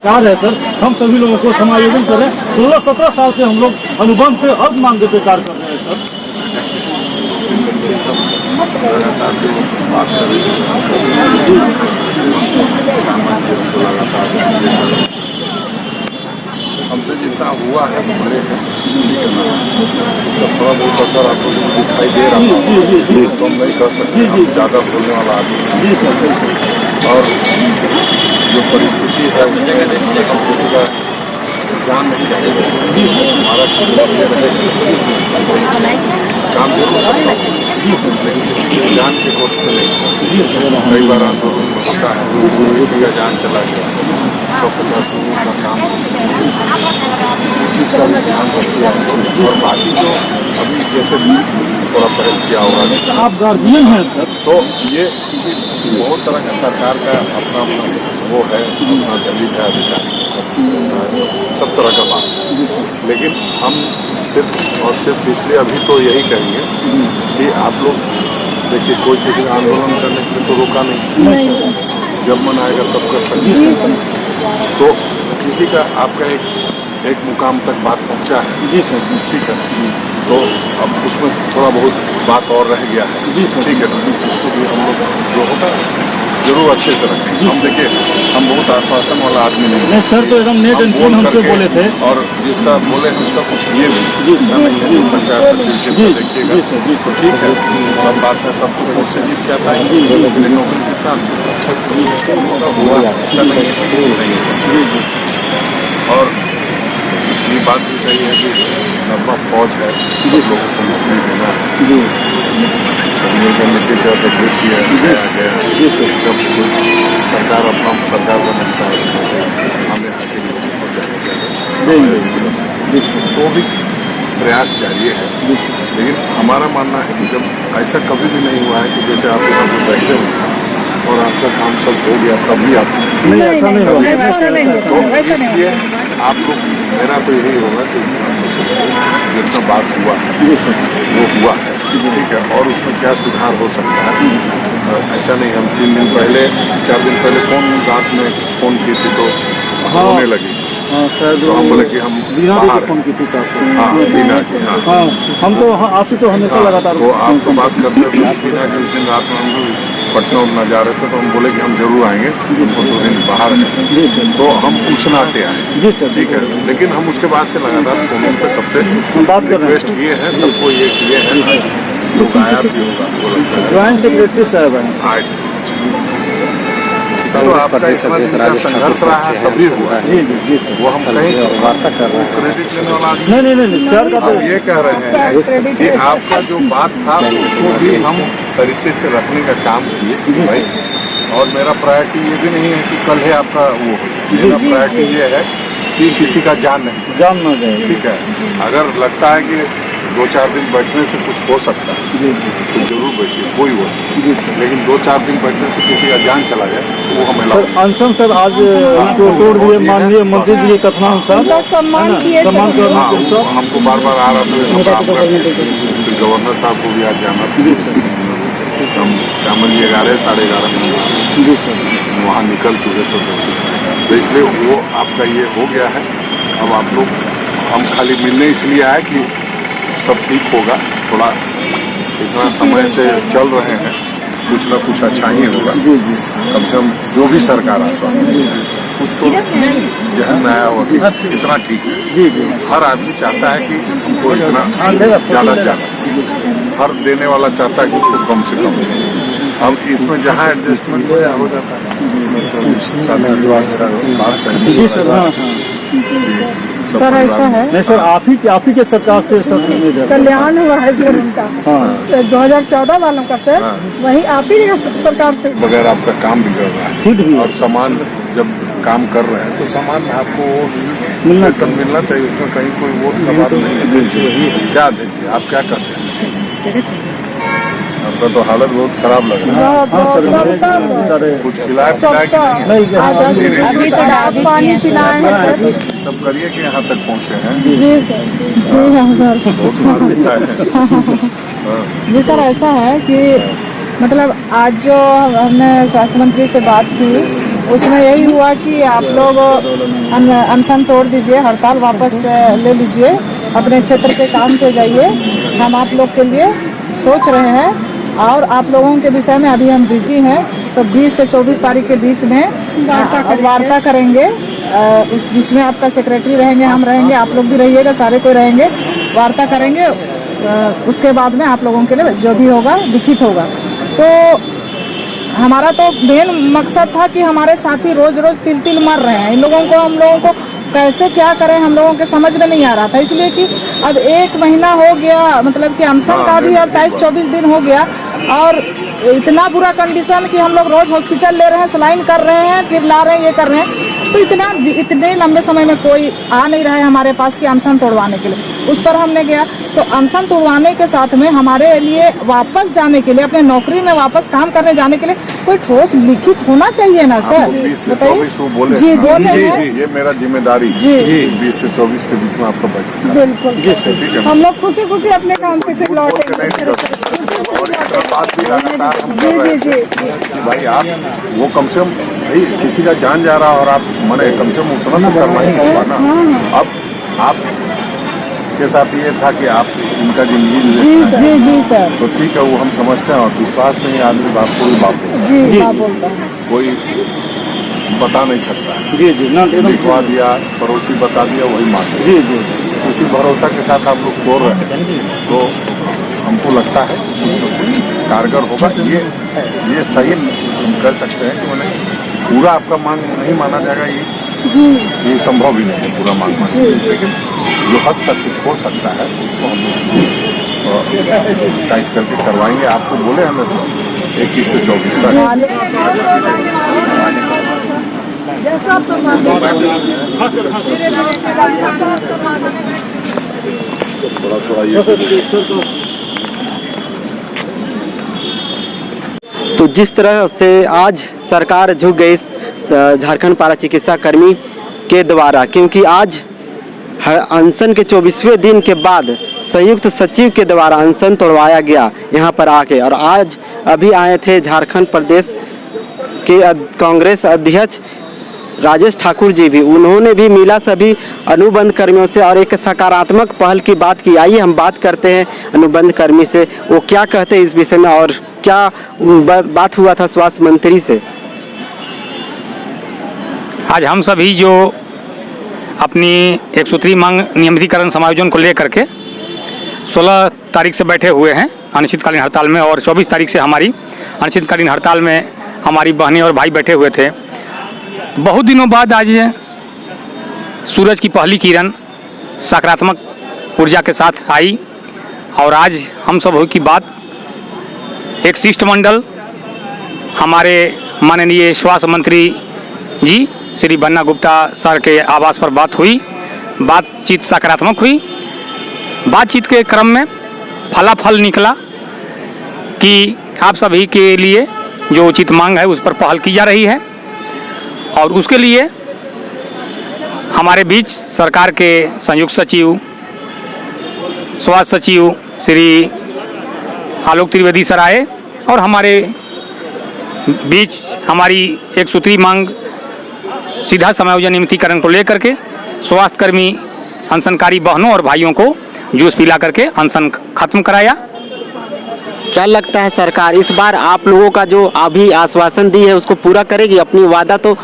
कार्य है सर, हम सभी लोगों को समायोजन करें। 16-17 साल से हम लोग अनुबंध पे अब मांग पे कार्य कर रहे हैं सर। हमसे जितना हुआ है बड़े हैं, उसका थोड़ा बहुत असर आपको दिखाई दे रहा है, तो हम नहीं कर सकते। हम ज़्यादा बोलने वाला आदमी जी सर। और जो परिस्थिति है उसमें हम किसी का जान नहीं जाएगा। हमारा ये रहेगा काम जरूर सकता है, लेकिन किसी की जान के कोष पे नहीं। कई बार आंदोलन होता है, किसी का जान चला गया, 150 लोगों का काम, इस चीज़ का भी ध्यान रखिए। और बाकी जो अभी जैसे थोड़ा पहल किया होगा, आप गार्जियन हैं सर, तो ये बहुत तरह का सरकार का अपना वो है, अपना सर्विस है, अधिकारी सब तरह का बात। लेकिन हम सिर्फ और सिर्फ इसलिए अभी तो यही कहेंगे कि आप लोग देखिए, कोई किसी का आंदोलन करने के लिए तो रोका नहीं, जब मन आएगा तब कर सकते हैं। तो किसी का आपका एक मुकाम तक बात पहुंचा है, जी सर, ठीक है, तो अब उसमें थोड़ा बहुत बात और रह गया है, जी सर, ठीक है, तो उसको भी हम लोग जो होगा जरूर अच्छे से रखेंगे। हम देखिए, हम बहुत आश्वासन वाला आदमी नहीं सर, तो एकदम नेट एंड क्लीन हमसे बोले थे, और जिसका बोले हैं उसका कुछ किए भी ऐसा नहीं है। पंचायत सचिव जी देखिएगा, तो ठीक है, सब बात है, सब कुछ से जीत के आता है, लेकिन नौकरी कितना अच्छा हुआ ऐसा नहीं है। और ये बात भी सही है कि नब्बा फौज है, सब लोगों को नौकरी देना है। नियोजन का तकलीफ किया गया, जब सरकार अपना सरकार का नक्शा हमें आगे तो भी प्रयास जारी है। लेकिन हमारा मानना है कि जब ऐसा कभी भी नहीं हुआ है कि जैसे आप यहाँ पर बैठे हो और आपका काम सब हो गया, तभी आप तो इसलिए आप लोग, मेरा तो यही होगा कि जितना बात हुआ वो हुआ है, ठीक है, और उसमें क्या सुधार हो सकता है। ऐसा नहीं, हम 3 दिन पहले 4 दिन पहले कौन रात में फोन की थी तो होने लगी, तो हम बोले कि हम बाहर फोन की थी। हाँ, बीना जी, हाँ, हम तो आपसे तो हमेशा लगातार तो आप तो बात करते थे बीना जी। उस दिन रात में हम लोग पटना उठना जा रहे थे, तो हम बोले कि हम जरूर आएंगे, हमको 2 दिन बाहर है, तो हम उस नाते आए, जी सर, ठीक है। लेकिन हम उसके बाद से लगातार फोन पे सबसे रिक्वेस्ट किए हैं, सबको ये किए हैं, तो आया भी होगा ज्वाइंट सेक्रेटरी साहब आए थे। तो आपका इसमें संघर्ष रहा है तभी हुआ है, वो हम कहीं वार्ता कर रहे हैं, क्रेडिट लेने वाला नहीं सर का तो ये कह रहे हैं कि आपका जो बात था उसको भी हम तरीके से रखने का काम किए भाई। और मेरा प्रायोरिटी ये भी नहीं है कि कल है आपका वो, मेरा प्रायोरिटी ये है कि किसी का जान ना जाए, ठीक है। अगर लगता है कि 2-4 दिन बैठने से कुछ हो सकता है तो जरूर बैठिए, कोई वो नहीं, लेकिन 2-4 दिन बैठने से किसी का जान चला जाए वो हमें सर। अनशन सर आज तोड़ दिए, माननीय मंत्री जी के कथनानुसार सम्मान किए, हमको बार बार आ रहा था, फिर गवर्नर साहब को भी आज जाना था, हम शाम 11 साढ़े 11 वहाँ निकल चुके थे, तो इसलिए वो आपका ये हो गया है। अब आप लोग, हम खाली मिलने इसलिए आए कि सब ठीक होगा, थोड़ा इतना समय से चल रहे हैं, कुछ ना कुछ अच्छा ही होगा, कम से कम जो भी सरकार आश्वासन तो जहन में आया हुआ इतना ठीक है। हर आदमी चाहता है कि हमको इतना ज़्यादा से ज़्यादा, हर देने वाला चाहता है कि उसको कम से कम। हम इसमें जहाँ एडजस्टमेंट हो जाता है, सर ऐसा है नहीं सर, आप ही के सरकार से सब कल्याण हुआ है सर उनका, 2014 वालों का सर, वही आप ही सरकार से बगैर आपका काम बिगड़ रहा है, और सामान जब काम कर रहे हैं तो सामान आपको मिलना चाहिए, उसमें कहीं कोई वोट का बात नहीं है। क्या देखिए, आप क्या करते हैं, आपका तो हालत बहुत खराब लग रहा है, कुछ खिलाए नहीं, पानी पिलाए, सब करिए कि यहाँ तक पहुँचे हैं। जी सर, जी सर, ऐसा है कि मतलब आज जो हमने स्वास्थ्य मंत्री से बात की उसमें यही हुआ कि आप लोग अनशन तोड़ दीजिए, हड़ताल वापस ले लीजिए, अपने क्षेत्र के काम पे जाइए। हम आप लोग के लिए सोच रहे हैं और आप लोगों के विषय में अभी हम बिजी हैं, तो 20 से 24 तारीख के बीच में वार्ता करेंगे, जिसमें आपका सेक्रेटरी रहेंगे, हम रहेंगे, आप लोग भी रहिएगा, सारे कोई रहेंगे, वार्ता करेंगे। उसके बाद में आप लोगों के लिए जो भी होगा लिखित होगा। तो हमारा तो मेन मकसद था कि हमारे साथी रोज रोज तिल मर रहे हैं, इन लोगों को हम लोगों को कैसे क्या करें हम लोगों के समझ में नहीं आ रहा था। इसलिए कि अब 1 महीना हो गया, मतलब कि अनशन का भी अब 23-24 दिन हो गया और इतना बुरा कंडीशन कि हम लोग रोज हॉस्पिटल ले रहे हैं, सलाइन कर रहे हैं, फिर ला रहे हैं, ये कर रहे हैं। तो इतने लंबे समय में कोई आ नहीं रहा है हमारे पास कि अनशन तोड़वाने के लिए। उस पर हमने गया तो अनशन तोड़वाने के साथ में हमारे लिए वापस जाने के लिए, अपने नौकरी में वापस काम करने जाने के लिए कोई ठोस लिखित होना चाहिए ना सर। 20 से 24 वो बोले जी, हाँ, जी, ये मेरा जिम्मेदारी जी। 20 से 24 के बीच में आपका बैठक बिल्कुल ठीक है। हम लोग खुशी खुशी अपने काम पे फिर लौटेंगे। और इसका बात भी लगातार हम कर रहे थे कि भाई आप वो कम से कम भाई किसी का जान जा रहा और आप मने कम से कम उतना तो करना ही होगा ना। अब आप के साथ ये था कि आप इनका जिंदगी जी सर, तो ठीक है, वो हम समझते हैं और विश्वास नहीं आदमी बाप को भी बाप होता है। जी बोलता है, कोई बता नहीं सकता है। जी ना लिखवा दिया, पड़ोसी बता दिया, वही मान जी उसी भरोसा के साथ आप लोग तोड़ रहे हैं, तो हमको लगता है कि कुछ न कुछ कारगर होगा। ये सही हम कह सकते हैं कि मैंने पूरा आपका मांग नहीं माना जाएगा, ये संभव ही नहीं है पूरा मांग माना, लेकिन जो हद तक कुछ हो सकता है उसको हम लोग टाइट करके करवाएंगे। आपको बोले हमें 21 से 24 तक थोड़ा ये तो जिस तरह से आज सरकार झुक गई झारखंड पारा चिकित्सा कर्मी के द्वारा, क्योंकि आज अनशन के 24वें दिन के बाद संयुक्त सचिव के द्वारा अनशन तोड़वाया गया यहाँ पर आके। और आज अभी आए थे झारखंड प्रदेश के कांग्रेस अध्यक्ष राजेश ठाकुर जी भी, उन्होंने भी मिला सभी अनुबंध कर्मियों से और एक सकारात्मक पहल की बात की। आइए हम बात करते हैं अनुबंध कर्मी से, वो क्या कहते हैं इस विषय में और क्या बात हुआ था स्वास्थ्य मंत्री से। आज हम सभी जो अपनी 1 सूत्री मांग नियमितीकरण समायोजन को लेकर के 16 तारीख से बैठे हुए हैं अनिश्चितकालीन हड़ताल में, और 24 तारीख से हमारी अनिश्चितकालीन हड़ताल में हमारी बहनें और भाई बैठे हुए थे। बहुत दिनों बाद आज सूरज की पहली किरण सकारात्मक ऊर्जा के साथ आई और आज हम सब की बात एक शिष्टमंडल हमारे माननीय स्वास्थ्य मंत्री जी श्री बन्ना गुप्ता सर के आवास पर बात हुई। बातचीत सकारात्मक हुई। बातचीत के क्रम में फलाफल निकला कि आप सभी के लिए जो उचित मांग है उस पर पहल की जा रही है और उसके लिए हमारे बीच सरकार के संयुक्त सचिव स्वास्थ्य सचिव श्री आलोक त्रिवेदी सर आए और हमारे बीच हमारी 1 सूत्री मांग सीधा समायोजन नियमितीकरण को लेकर के स्वास्थ्यकर्मी अनशनकारी बहनों और भाइयों को जूस पिला करके अनशन खत्म कराया। क्या लगता है सरकार इस बार आप लोगों का जो अभी आश्वासन दी है उसको पूरा करेगी? अपनी वादा तो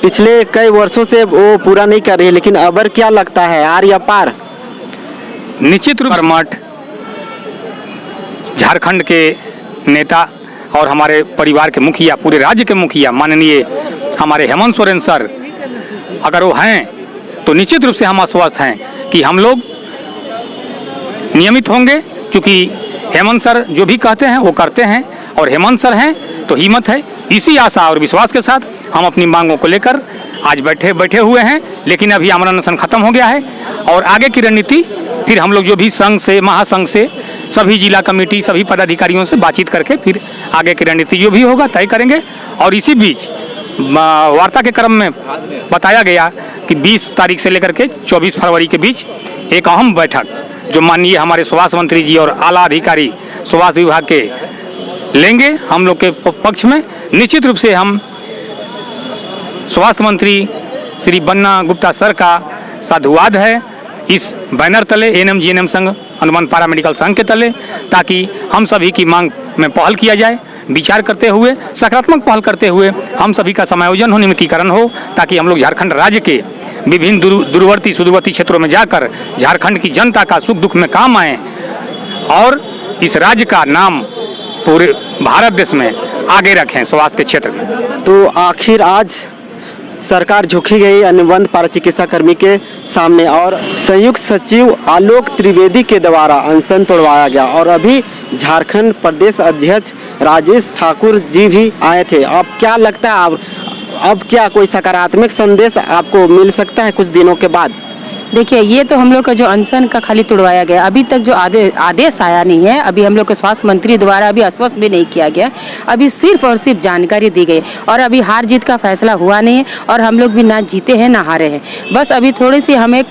पिछले कई वर्षों से वो पूरा नहीं कर रही है, लेकिन अब क्या लगता है आर या पार? निश्चित रूप से मठ झारखंड के नेता और हमारे परिवार के मुखिया, पूरे राज्य के मुखिया माननीय हमारे हेमंत सोरेन सर अगर वो हैं तो निश्चित रूप से हम आश्वस्त हैं कि हम लोग नियमित होंगे, क्योंकि हेमंत सर जो भी कहते हैं वो करते हैं और हेमंत सर हैं तो हिम्मत है। इसी आशा और विश्वास के साथ हम अपनी मांगों को लेकर आज बैठे हुए हैं। लेकिन अभी आमरण अनशन खत्म हो गया है और आगे की रणनीति फिर हम लोग जो भी संघ से, महासंघ से, सभी जिला कमेटी, सभी पदाधिकारियों से बातचीत करके फिर आगे की रणनीति जो भी होगा तय करेंगे। और इसी बीच वार्ता के क्रम में बताया गया कि 20 तारीख से लेकर के 24 फरवरी के बीच एक अहम बैठक जो माननीय हमारे स्वास्थ्य मंत्री जी और आला अधिकारी स्वास्थ्य विभाग के लेंगे हम लोग के पक्ष में। निश्चित रूप से हम स्वास्थ्य मंत्री श्री बन्ना गुप्ता सर का साधुवाद है इस बैनर तले एएनएम जीएनएम संघ अनुबंध पारा मेडिकल संघ के तले, ताकि हम सभी की मांग में पहल किया जाए, विचार करते हुए सकारात्मक पहल करते हुए हम सभी का समायोजन हो, नियमितीकरण हो, ताकि हम लोग झारखंड राज्य के विभिन्न दूरवर्ती सुदूरवर्ती क्षेत्रों में जाकर झारखंड की जनता का सुख दुख में काम आए और इस राज्य का नाम पूरे भारत देश में आगे रखें स्वास्थ्य के क्षेत्र में। तो आखिर आज सरकार झुकी गई अनुबंध पारा चिकित्सा कर्मी के सामने और संयुक्त सचिव आलोक त्रिवेदी के द्वारा अनशन तोड़वाया गया और अभी झारखंड प्रदेश अध्यक्ष राजेश ठाकुर जी भी आए थे। अब क्या लगता है अब क्या कोई सकारात्मक संदेश आपको मिल सकता है कुछ दिनों के बाद? देखिए, ये तो हम लोग का जो अनशन का खाली तोड़वाया गया, अभी तक जो आदेश आया नहीं है, अभी हम लोग के स्वास्थ्य मंत्री द्वारा अभी आश्वस्त भी नहीं किया गया, अभी सिर्फ और सिर्फ जानकारी दी गई और अभी हार जीत का फैसला हुआ नहीं है और हम लोग भी ना जीते हैं ना हारे हैं। बस अभी थोड़ी सी हमें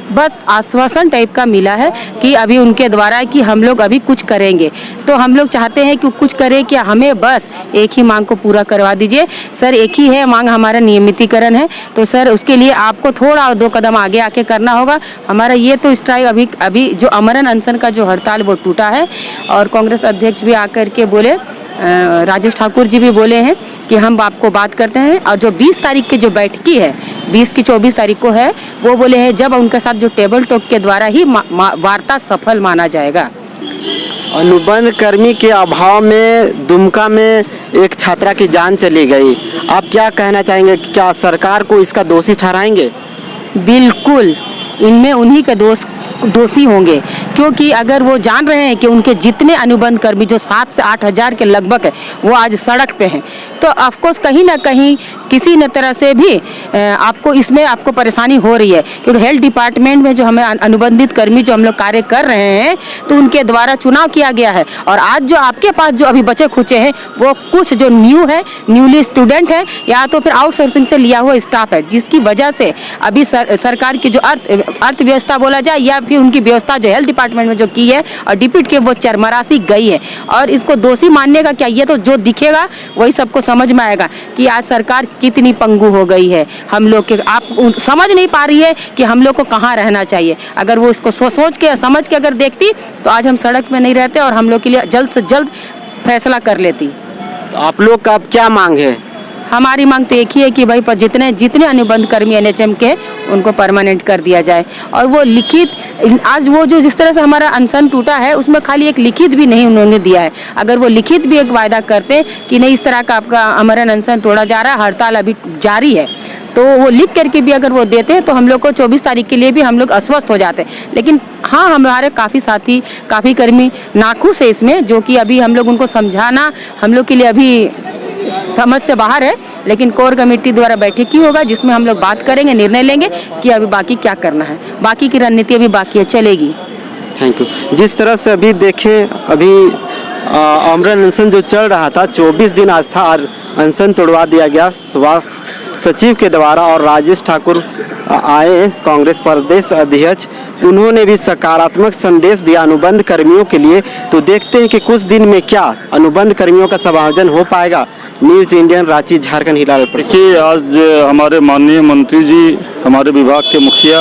बस आश्वासन टाइप का मिला है कि अभी उनके द्वारा कि हम लोग अभी कुछ करेंगे। तो हम लोग चाहते हैं कि कुछ करें, कि हमें बस एक ही मांग को पूरा करवा दीजिए सर। एक ही है मांग, हमारा नियमितीकरण है। तो सर उसके लिए आपको थोड़ा 2 कदम आगे आके करना होगा। हमारा ये तो स्ट्राइक अभी जो अमरण अनशन का जो हड़ताल वो टूटा है और कांग्रेस अध्यक्ष भी आकर के बोले, राजेश ठाकुर जी भी बोले हैं कि हम आपको बात करते हैं। और जो 20 तारीख की जो बैठकी है, 20 की 24 तारीख को है, वो बोले हैं जब उनके साथ जो टेबल टॉक के द्वारा ही वार्ता सफल माना जाएगा। अनुबंध कर्मी के अभाव में दुमका में एक छात्रा की जान चली गई। आप क्या कहना चाहेंगे, क्या सरकार को इसका दोषी ठहराएंगे? बिल्कुल, इनमें उन्हीं के दोषी होंगे, क्योंकि अगर वो जान रहे हैं कि उनके जितने अनुबंध कर्मी जो 7 से 8 हज़ार के लगभग है वो आज सड़क पे हैं, तो ऑफकोर्स कहीं ना कहीं किसी न तरह से भी आपको परेशानी हो रही है। क्योंकि हेल्थ डिपार्टमेंट में जो हमें अनुबंधित कर्मी जो हम लोग कार्य कर रहे हैं, तो उनके द्वारा चुनाव किया गया है और आज जो आपके पास जो अभी बचे खुचे हैं वो कुछ जो न्यूली स्टूडेंट है या तो फिर आउटसोर्सिंग से लिया हुआ स्टाफ है, जिसकी वजह से अभी सरकार की जो अर्थव्यवस्था बोला जाए या फिर उनकी व्यवस्था जो हेल्थ डिपार्टमेंट में जो की है और डिप्यूट के वो चरमरासी गई है। और इसको दोषी मानने का क्या, ये तो जो दिखेगा वही सबको समझ में आएगा कि आज सरकार कितनी पंगु हो गई है। हम लोग के आप समझ नहीं पा रही है कि हम लोग को कहाँ रहना चाहिए। अगर वो इसको सोच के समझ के अगर देखती तो आज हम सड़क में नहीं रहते और हम लोग के लिए जल्द से जल्द फैसला कर लेती। तो आप लोग का अब क्या मांग है? हमारी मांग तो एक ही है कि भाई जितने अनुबंध कर्मी एनएचएम के उनको परमानेंट कर दिया जाए। और वो लिखित आज वो जो जिस तरह से हमारा अनशन टूटा है उसमें खाली एक लिखित भी नहीं उन्होंने दिया है। अगर वो लिखित भी एक वायदा करते कि नहीं इस तरह का आपका अमरण अनशन तोड़ा जा रहा है, हड़ताल अभी जारी है, तो वो लिख करके भी अगर वो देते हैं तो हम लोग को 24 तारीख के लिए भी हम लोग अस्वस्थ हो जाते हैं। लेकिन हाँ, हमारे काफ़ी साथी काफ़ी कर्मी नाखुश है इसमें, जो कि अभी हम लोग उनको समझाना हम लोग के लिए अभी समझ से बाहर है। लेकिन कोर कमेटी द्वारा बैठक की होगा जिसमें हम लोग बात करेंगे, निर्णय लेंगे कि अभी बाकी क्या करना है। बाकी की रणनीति अभी बाकी है, चलेगी। Thank you. जिस तरह से अभी देखें, अभी अमरण अनशन जो चल रहा था 24 दिन आज था और अनशन तोड़वा दिया गया स्वास्थ्य सचिव के द्वारा और राजेश ठाकुर आए कांग्रेस प्रदेश अध्यक्ष, उन्होंने भी सकारात्मक संदेश दिया अनुबंध कर्मियों के लिए। तो देखते हैं कि कुछ दिन में क्या अनुबंध कर्मियों का समायोजन हो पाएगा। न्यूज़ इंडियन, रांची, झारखंड, हिलाल कि आज हमारे माननीय मंत्री जी, हमारे विभाग के मुखिया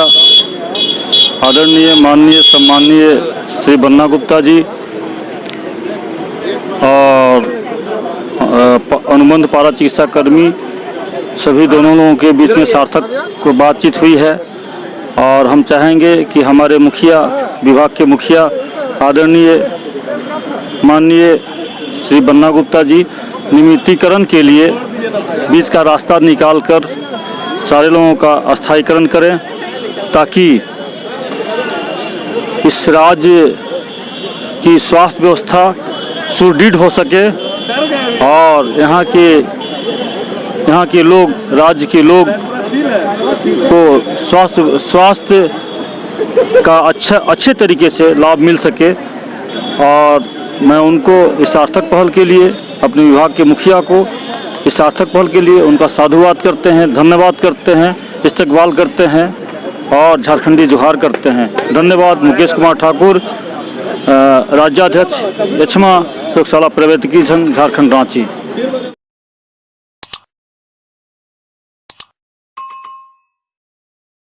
आदरणीय माननीय सम्माननीय श्री बन्ना गुप्ता जी और अनुबंध पारा चिकित्सा कर्मी सभी दोनों लोगों के बीच में सार्थक बातचीत हुई है। और हम चाहेंगे कि हमारे मुखिया, विभाग के मुखिया आदरणीय माननीय श्री बन्ना गुप्ता जी नियमितीकरण के लिए बीच का रास्ता निकालकर सारे लोगों का अस्थायीकरण करें, ताकि इस राज्य की स्वास्थ्य व्यवस्था सुदृढ़ हो सके और यहाँ के लोग, राज्य के लोग को स्वास्थ्य का अच्छे तरीके से लाभ मिल सके। और मैं उनको इस सार्थक पहल के लिए, अपने विभाग के मुखिया को इस सार्थक पहल के लिए उनका साधुवाद करते हैं, धन्यवाद करते हैं, इस्तकबाल करते हैं और झारखंडी जोहार करते हैं। धन्यवाद। मुकेश कुमार ठाकुर, राज्याध्यक्ष एचमा प्रयोगशाला प्रवैतकी संघ, झारखंड, रांची।